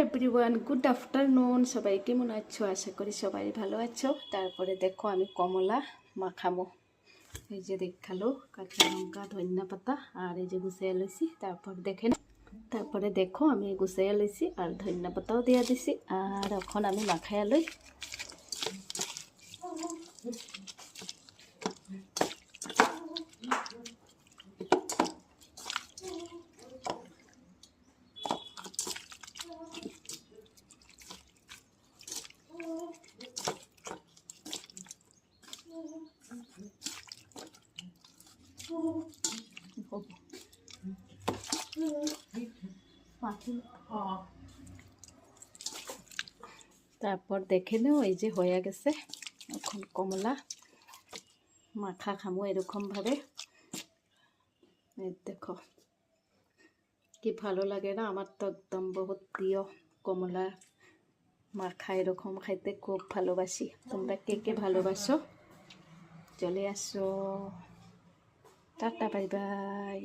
Everyone, good afternoon. সবাই কেমন আছো? আশা করি সবাই ভালো আছো। তারপরে দেখো আমি কমলা মাখামো। এই যে দেখালো কাঁচা লঙ্কা, ধনিয়া পাতা আর এই যে গুছিয়ে লইছি। তারপরে দেখো আমি গুছিয়ে লইছি আর ধনিয়া পাতাও দিয়া দিছি। আর এখন আমি মাখাইয়া লই। তারপর দেখে নেও এই যে হয়ে গেছে। এখন কমলা মাখা খামো এরকমভাবে। দেখো কি ভালো লাগে না? আমার তো একদম বহুত প্রিয় কমলা মাখা, এরকম খাইতে খুব ভালোবাসি। তোমরা কে কে ভালোবাসো? চলে আসো। Tata, bye bye.